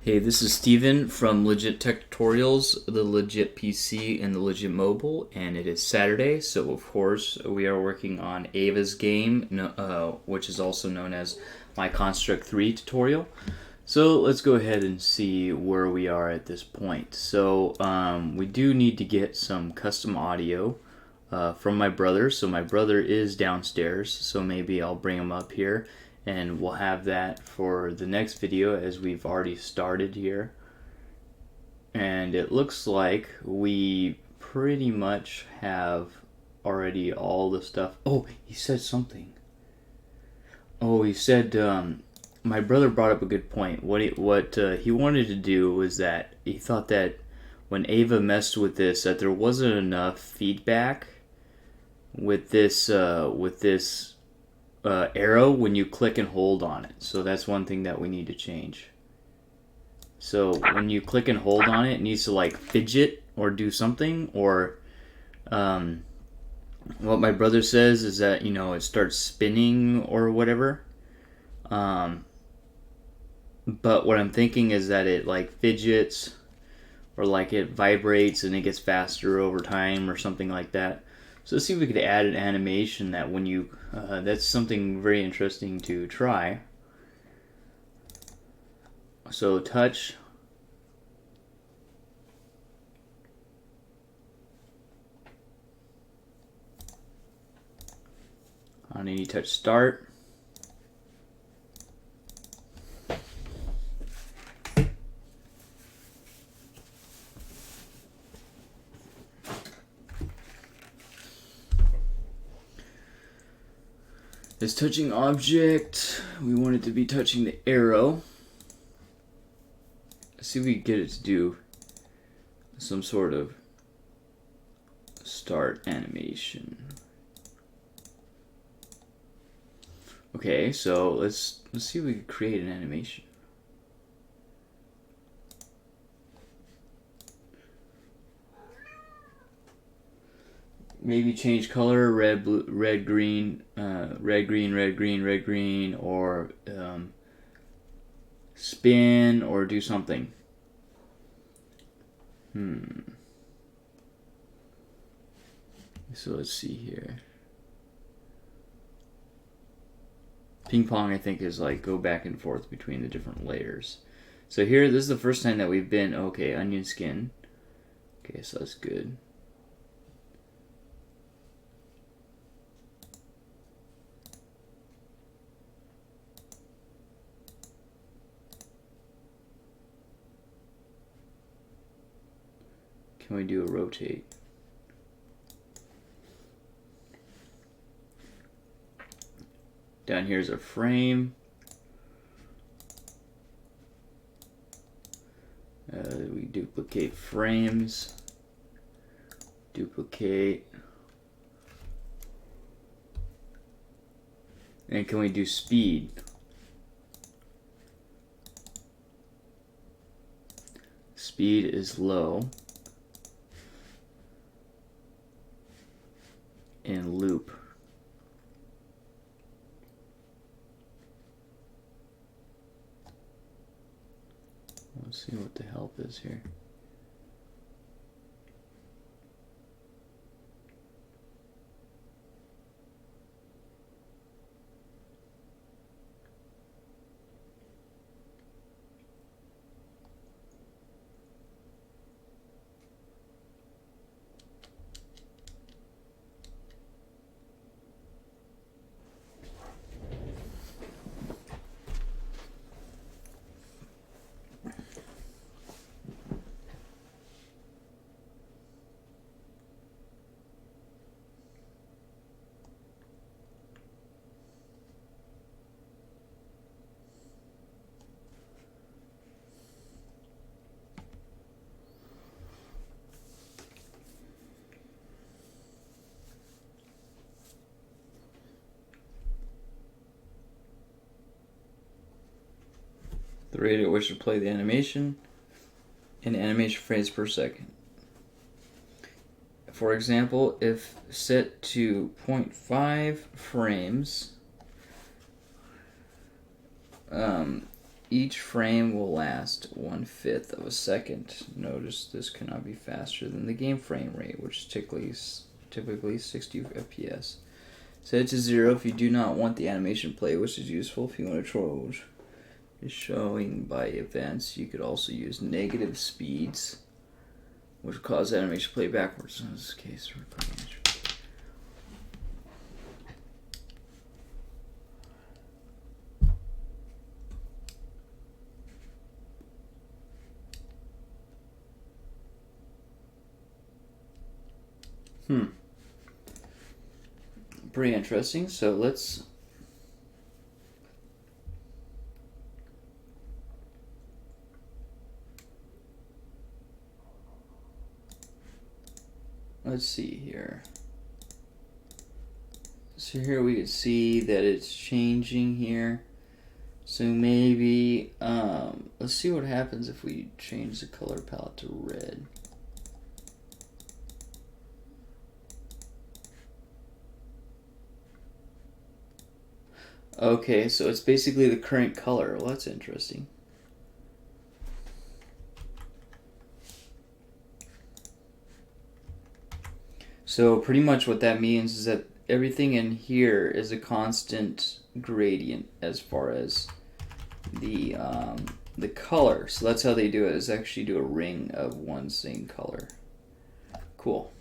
Hey, this is Steven from Legit Tech Tutorials, the Legit PC and the Legit Mobile, and it is Saturday, so of course we are working on Ava's game, which is also known as my Construct 3 tutorial. So let's go ahead and see where we are at this point. So we do need to get some custom audio from my brother. So my brother is downstairs, so maybe I'll bring him up here and we'll have that for the next video as we've already started here. And it looks like we pretty much have already all the stuff. Oh, he said something. Oh, he said my brother brought up a good point. What he wanted to do was that he thought that when Ava messed with this, that there wasn't enough feedback with this arrow when you click and hold on it. So that's one thing that we need to change. So when you click and hold on it, it needs to like fidget or do something. Or what my brother says is that, you know, it starts spinning or whatever. But what I'm thinking is that it like fidgets or like it vibrates and it gets faster over time or something like that. So let's see if we could add an animation that when you, that's something very interesting to try. So touch. On any touch start. This touching object, we want it to be touching the arrow. Let's see if we can get it to do some sort of start animation. Okay, so let's see if we can create an animation. Maybe change color, red, blue, red, green, red, green, red, green, red, green, or spin, or do something. So let's see here. Ping pong, I think, is like go back and forth between the different layers. So here, this is the first time that we've been, okay, onion skin. Okay, so that's good. Can we do a rotate? Down here is a frame. We duplicate frames. Duplicate. And can we do speed? Speed is low. And loop. Let's see what the help is here. The rate at which to play the animation in animation frames per second. For example, if set to 0.5 frames, Each frame will last 1/5 of a second. Notice this cannot be faster than the game frame rate, which is typically 60 FPS. Set it to 0 if you do not want the animation play, which is useful if you want to control is showing by events. You could also use negative speeds, which will cause animation play backwards. In this case, we're playing pretty interesting. So let's see here. So here we can see that it's changing here. So maybe let's see what happens if we change the color palette to red. Okay, so it's basically the current color. Well, that's interesting. So pretty much what that means is that everything in here is a constant gradient as far as the color. So that's how they do it, is actually do a ring of one same color. Cool.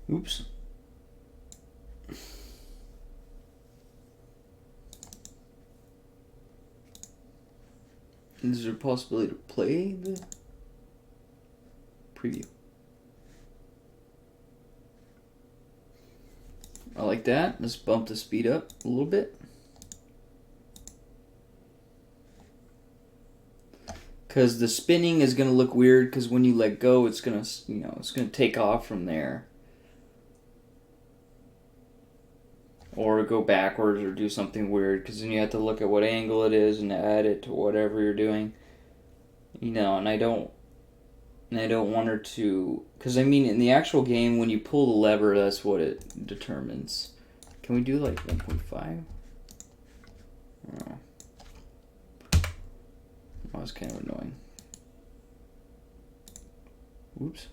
Oops. Is there a possibility to play the preview? I like that. Let's bump the speed up a little bit. Because the spinning is going to look weird, because when you let go, it's going to, it's going to take off from there. Or go backwards or do something weird, because then you have to look at what angle it is and add it to whatever you're doing. And I don't want her to, because I mean in the actual game when you pull the lever, that's what it determines. Can we do like 1.5? Oh, that was kind of annoying. Oops.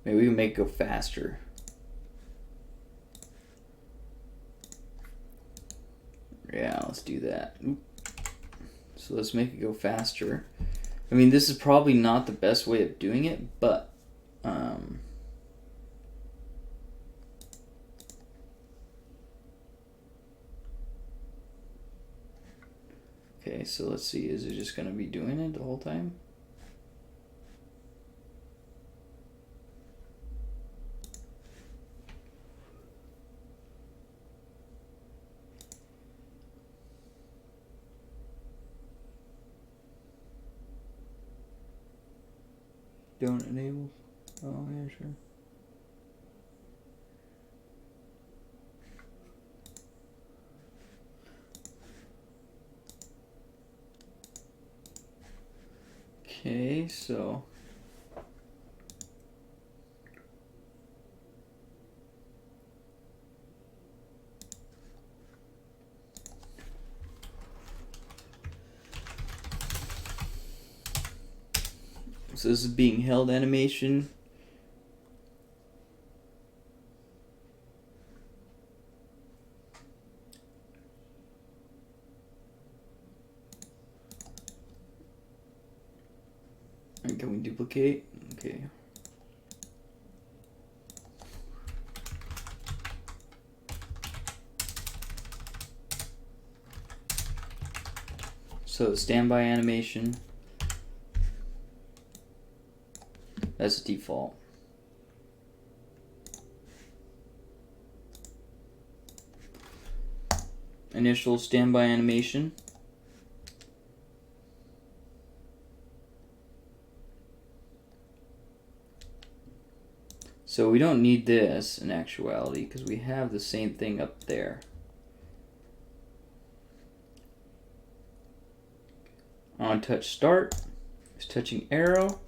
Maybe we can make it go faster. Yeah, let's do that. So let's make it go faster. I mean, this is probably not the best way of doing it, but okay, so let's see, is it just going to be doing it the whole time? Don't enable. Oh, yeah, sure. Okay, so this is being held animation. Alright, can we duplicate? Okay. So standby animation. That's the default. Initial standby animation. So we don't need this in actuality because we have the same thing up there. On touch start is touching arrow.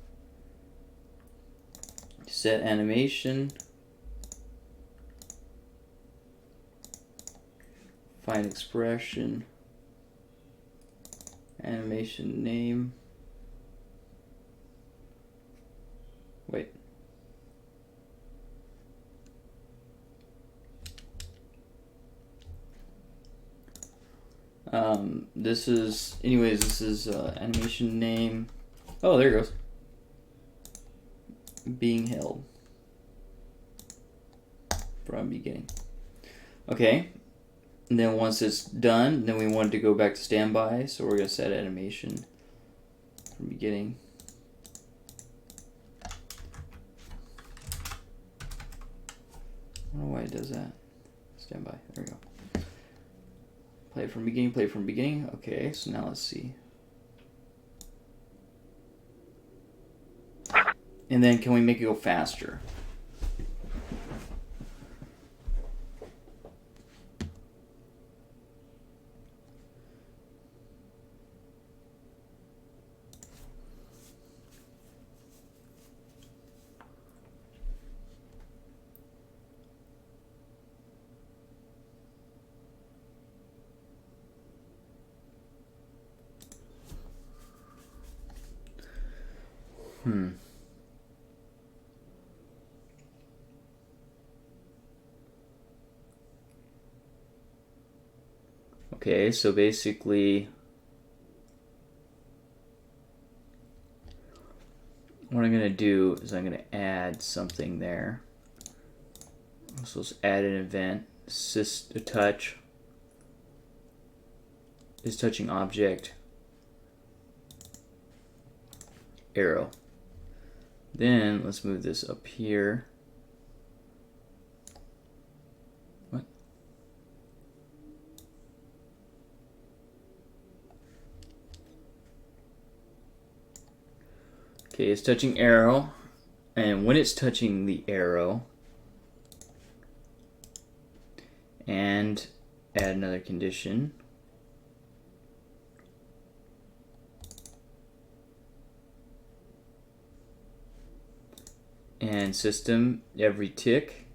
Set animation. Find expression. Animation name. Wait. This is animation name. Oh, there it goes. Being held from beginning. Okay. And then once it's done, then we want to go back to standby. So we're going to set animation from beginning. I don't know why it does that. Standby. There we go. Play from beginning, play from beginning. Okay, so now let's see. And then can we make it go faster? Okay, so basically what I'm going to do is I'm going to add something there. So let's add an event. Touch is touching object. Arrow. Then let's move this up here. What? Okay, it's touching arrow, and when it's touching the arrow, and add another condition. And system, every tick.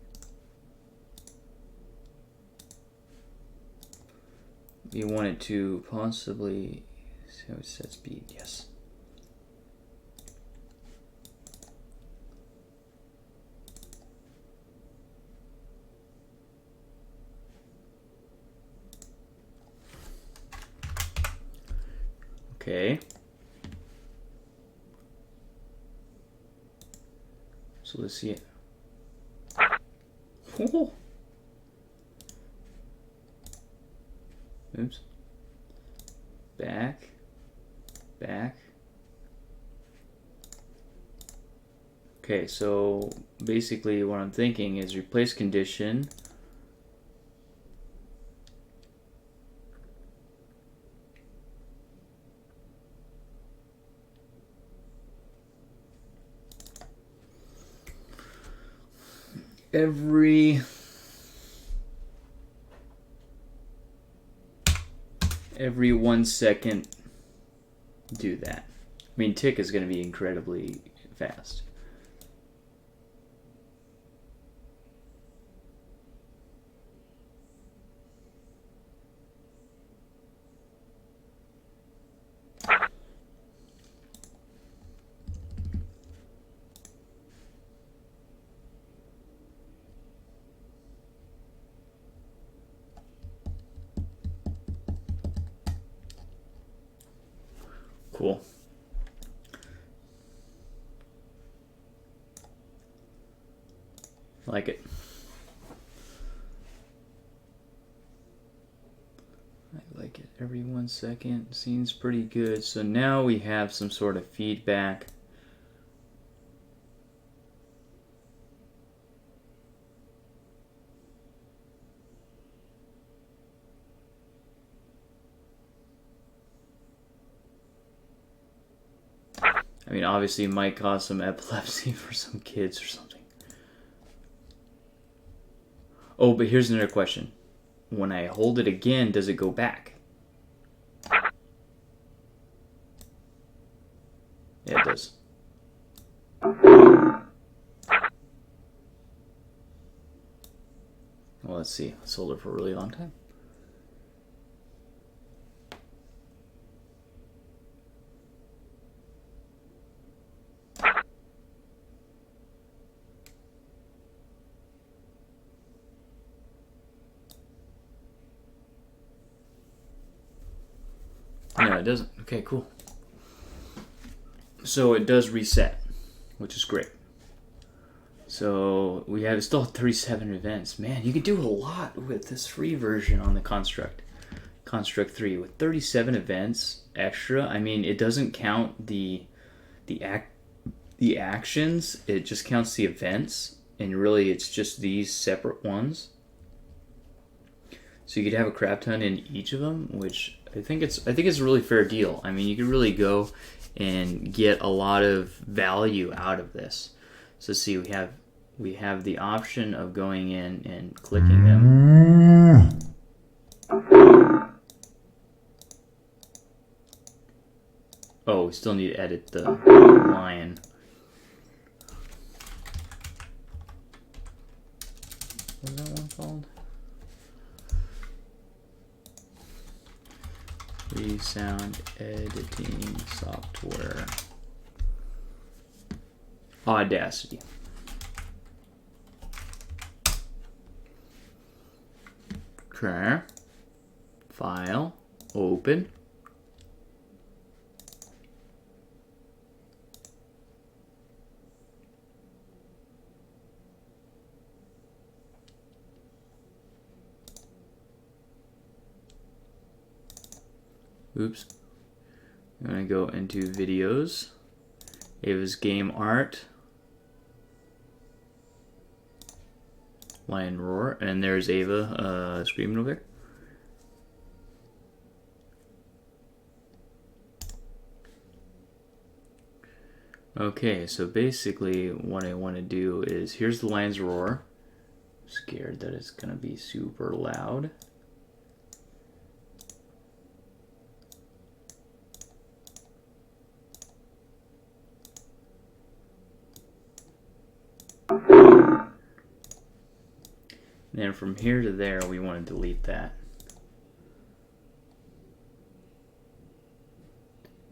You want it to possibly, see how it set speed, yes. Okay. So let's see it. Oh. Oops. Back. Back. Okay, so basically what I'm thinking is replace condition. Every 1 second do that. I mean, tick is going to be incredibly fast. Cool. Like it. I like it. Every 1 second seems pretty good. So now we have some sort of feedback. I mean, obviously it might cause some epilepsy for some kids or something. Oh, but here's another question. When I hold it again, does it go back? Yeah, it does. Well, let's see. Let's hold it for a really long time. No, it doesn't. Okay, cool. So it does reset, which is great. So we have still 37 events. Man, you can do a lot with this free version on the Construct 3 with 37 events extra. I mean, it doesn't count the actions. It just counts the events, and really, it's just these separate ones. So you could have a crap ton in each of them, which I think it's a really fair deal. I mean, you could really go and get a lot of value out of this. So see, we have the option of going in and clicking them. Oh, we still need to edit the lion. What's that one called? Free sound editing software. Audacity. Okay. File. Open. Oops. I'm going to go into videos. Ava's game art. Lion roar. And there's Ava screaming over there. Okay, so basically what I want to do is, here's the lion's roar. I'm scared that it's going to be super loud. And then from here to there, we want to delete that.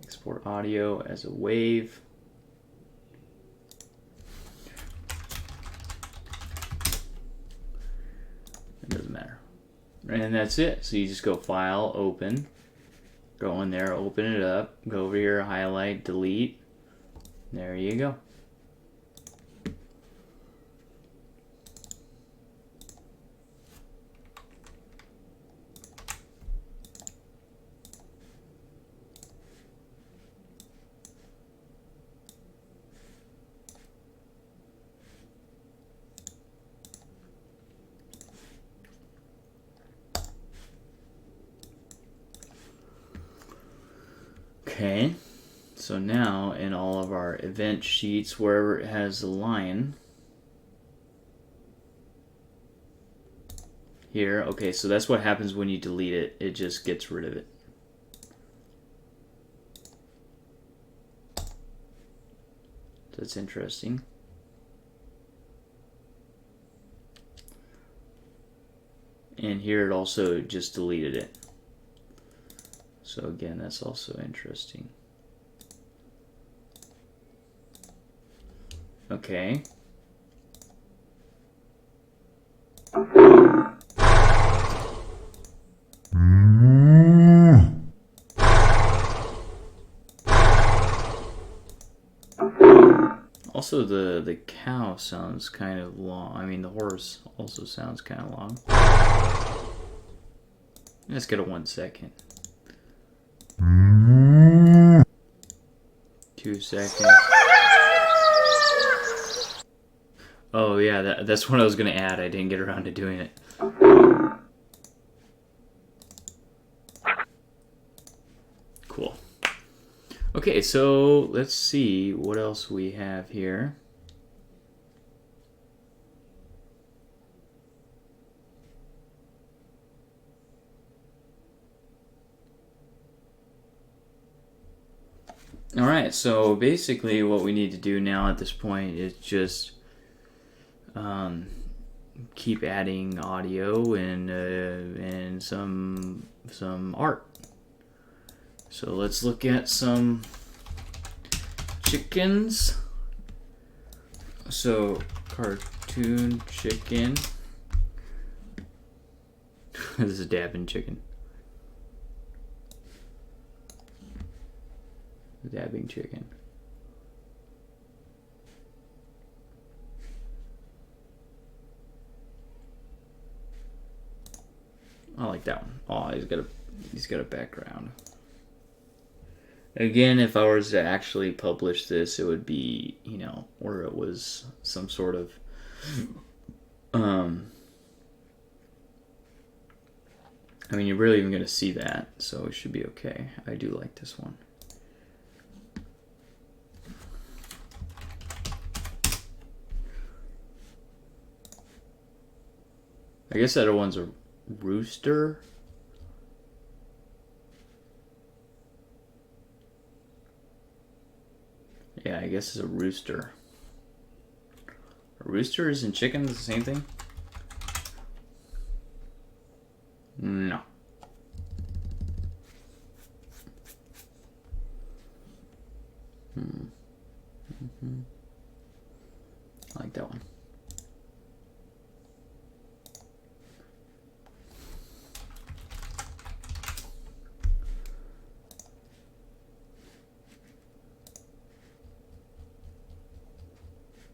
Export audio as a wave. It doesn't matter. And that's it. So you just go File, Open. Go in there, open it up. Go over here, highlight, delete. There you go. Okay, so now in all of our event sheets, wherever it has the lion, here, okay, so that's what happens when you delete it. It just gets rid of it. That's interesting. And here it also just deleted it. So again, that's also interesting. Okay. Also, the cow sounds kind of long. I mean, the horse also sounds kind of long. Let's get a 1 second. 2 seconds. Oh yeah, that's what I was gonna add. I didn't get around to doing it. Cool. Okay, so let's see what else we have here. All right, so basically what we need to do now at this point is just keep adding audio and some art. So let's look at some chickens. So cartoon chicken. This is a dabbing chicken. Dabbing chicken. I like that one. Oh, he's got a background. Again, if I was to actually publish this, it would be, you know, where it was some sort of I mean, you're really even going to see that, so it should be okay. I do like this one. I guess that other one's a rooster. Yeah, I guess it's a rooster. Roosters and chickens the same thing? No. I like that one.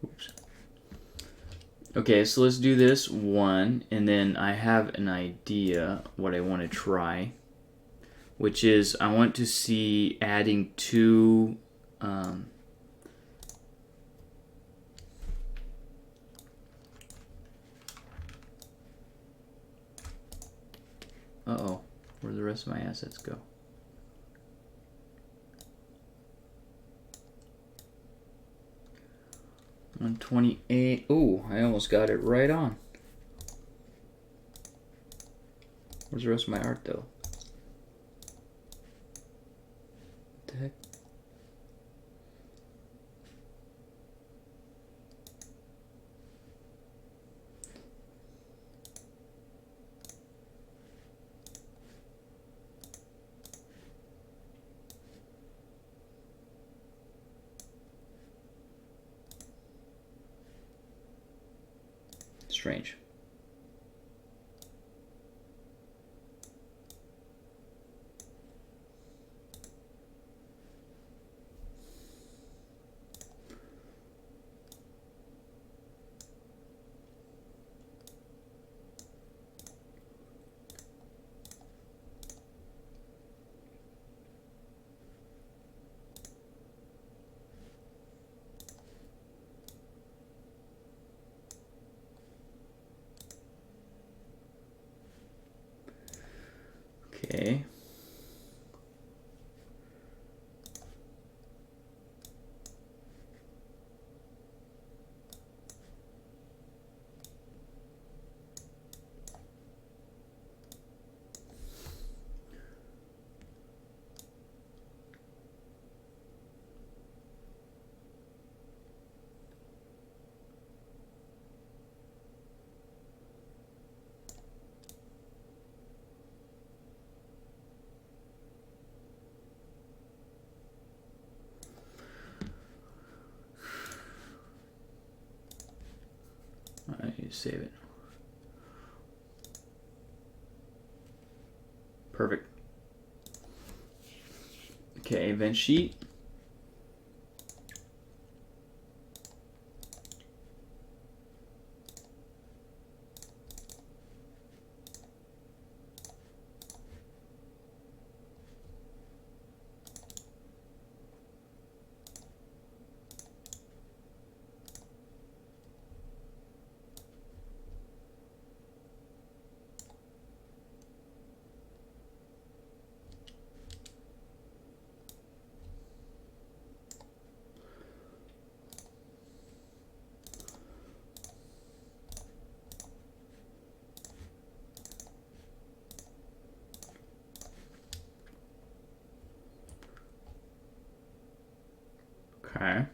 Oops. Okay, so let's do this one, and then I have an idea what I want to try, which is I want to see adding two uh-oh, where'd the rest of my assets go? $128. Oh, I almost got it right on. Where's the rest of my art though? What the heck? Strange. Okay. I need to save it. Perfect. Okay, event sheet. Okay.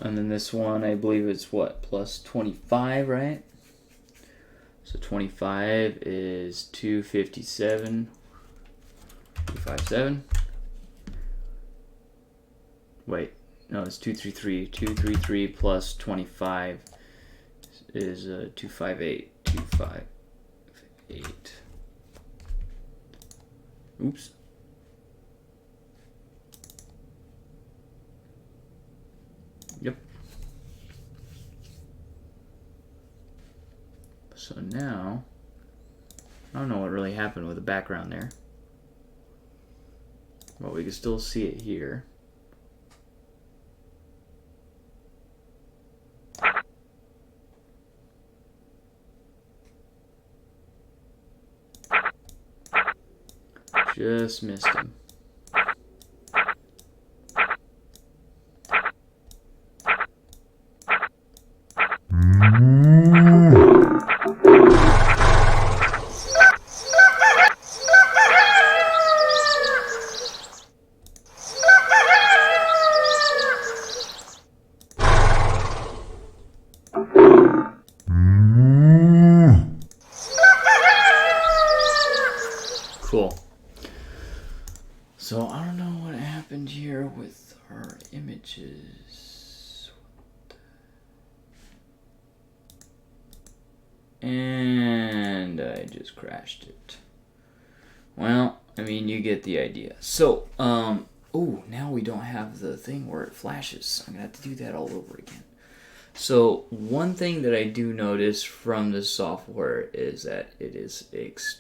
And then this one, I believe it's what, plus 25, right? So 25 is 257. 257. Wait, no, it's 233. 233 plus 25 is 258. 258. Oops. Yep. So now, I don't know what really happened with the background there. But we can still see it here. Just missed him. Cool. So I don't know what happened here with our images. And I just crashed it. Well, I mean, you get the idea. So, oh, now we don't have the thing where it flashes. I'm gonna have to do that all over again. So one thing that I do notice from this software is that it is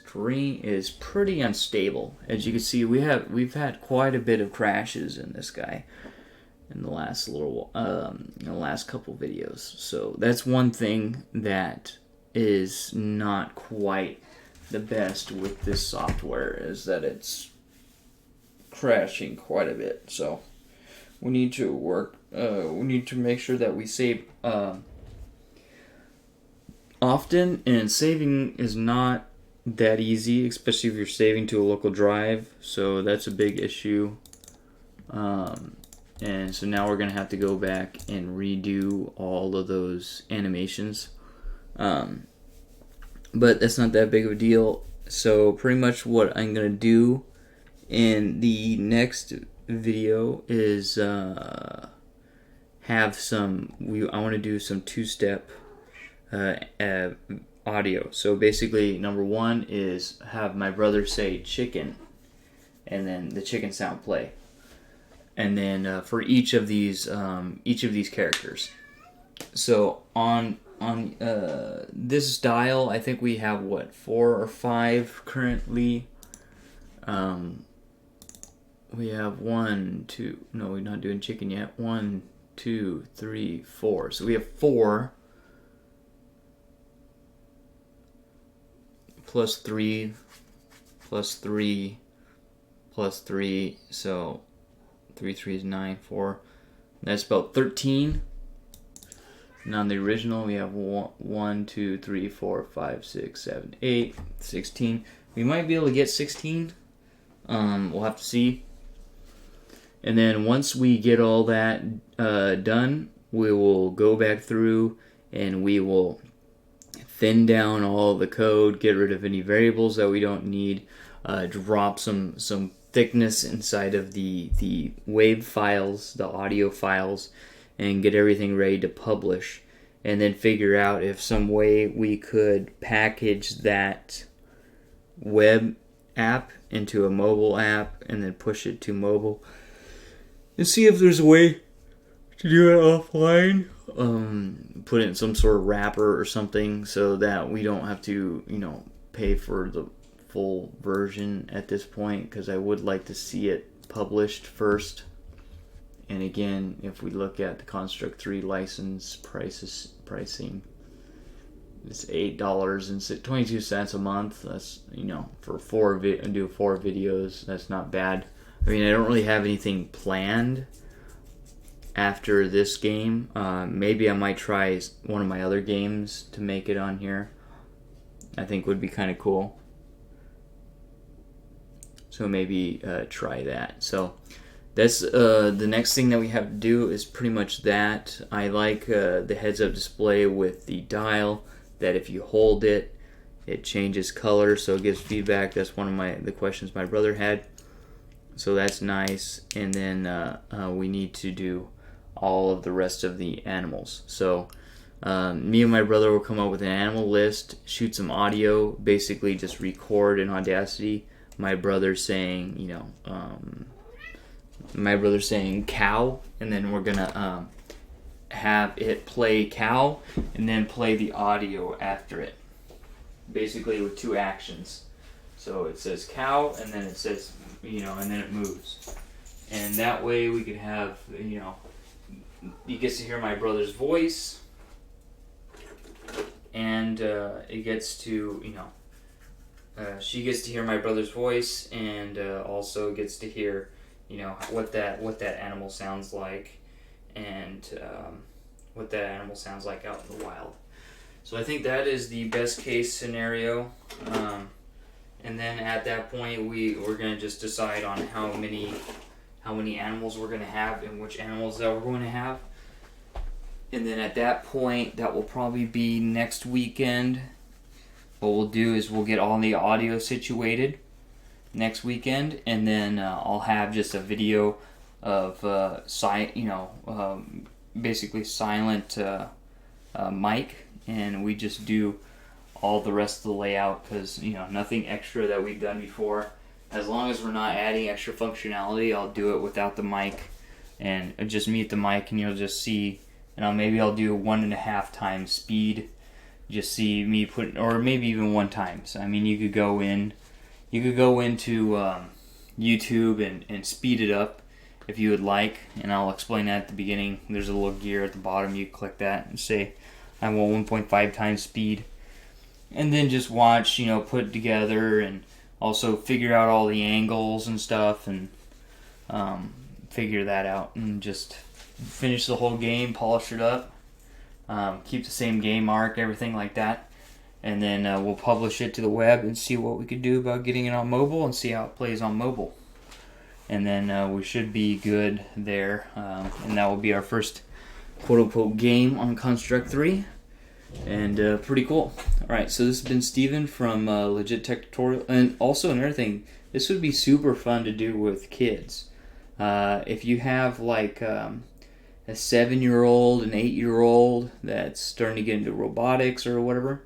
pretty unstable. As you can see, we've had quite a bit of crashes in this guy in the last last couple videos. So that's one thing that is not quite the best with this software, is that it's crashing quite a bit. So we need to we need to make sure that we save often, and saving is not that easy, especially if you're saving to a local drive. So that's a big issue. And so now we're gonna have to go back and redo all of those animations. But that's not that big of a deal. So pretty much what I'm gonna do in the next video is have some. I want to do some two-step audio. So basically, number one is have my brother say chicken, and then the chicken sound play, and then for each of these characters. So on this dial, I think we have what, 4 or 5 currently. We have 1, 2. No, we're not doing chicken yet. 1, 2, 3, 4. So we have 4 plus 3 plus 3 plus 3. So 3 3 is 9. 4. That's about 13. And on the original, we have 1, 2, 3, 4, 5, 6, 7, 8, 16. We might be able to get 16. We'll have to see. And then once we get all that done, we will go back through and we will thin down all the code, get rid of any variables that we don't need, drop some thickness inside of the wave files, the audio files, and get everything ready to publish. And then figure out if some way we could package that web app into a mobile app and then push it to mobile. And see if there's a way to do it offline. Put it in some sort of wrapper or something so that we don't have to, pay for the full version at this point, because I would like to see it published first. And again, if we look at the Construct 3 license pricing, it's $8.22 a month. That's, for 4 videos, that's not bad. I mean, I don't really have anything planned after this game. Maybe I might try one of my other games to make it on here. I think would be kind of cool. So maybe try that. So that's the next thing that we have to do is pretty much that. I like the heads-up display with the dial, that if you hold it, it changes color, so it gives feedback. That's one of the questions my brother had. So that's nice. And then we need to do all of the rest of the animals. So me and my brother will come up with an animal list, shoot some audio, basically just record in Audacity my brother saying, my brother saying cow, and then we're gonna have it play cow and then play the audio after it, basically with two actions. So it says cow, and then it says, and then it moves. And that way we could have, he gets to hear my brother's voice, and it gets to, she gets to hear my brother's voice, and also gets to hear, what that animal sounds like, and what that animal sounds like out in the wild. So I think that is the best case scenario. And then at that point, we're gonna just decide on how many animals we're gonna have and which animals that we're going to have. And then at that point, that will probably be next weekend. What we'll do is we'll get all the audio situated next weekend, and then I'll have just a video of basically silent mic, and we just do all the rest of the layout, because nothing extra that we've done before. As long as we're not adding extra functionality, I'll do it without the mic, and just mute the mic, and you'll just see. Maybe I'll do 1.5 times speed. Just see me put, or maybe even 1 time. So you could go into YouTube and speed it up if you would like, and I'll explain that at the beginning. There's a little gear at the bottom. You click that and say I want 1.5 times speed, and then just watch, put it together, and also figure out all the angles and stuff, and figure that out, and just finish the whole game, polish it up, keep the same game arc, everything like that, and then we'll publish it to the web and see what we could do about getting it on mobile, and see how it plays on mobile. And then we should be good there, and that will be our first quote-unquote game on Construct 3, and pretty cool. Alright, so this has been Steven from Legit Tech Tutorial, and also another thing, this would be super fun to do with kids. If you have like a 7-year-old, an 8-year-old that's starting to get into robotics or whatever,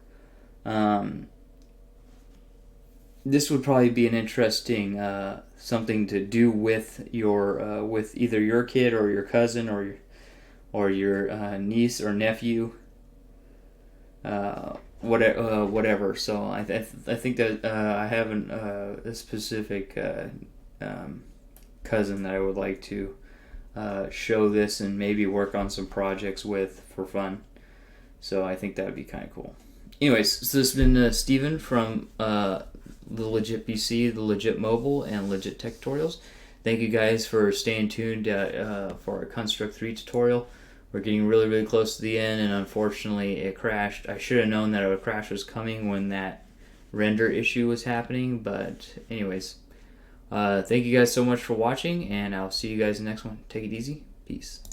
this would probably be an interesting something to do with your with either your kid or your cousin or your niece or nephew, whatever. So I think that I have a specific cousin that I would like to show this and maybe work on some projects with for fun. So I think that would be kind of cool. Anyways, so this has been Steven from the Legit PC, the Legit Mobile, and Legit Tech Tutorials. Thank you guys for staying tuned for our Construct 3 tutorial. We're getting really, really close to the end, and unfortunately it crashed. I should have known that a crash was coming when that render issue was happening, but anyways, thank you guys so much for watching, and I'll see you guys in the next one. Take it easy. Peace.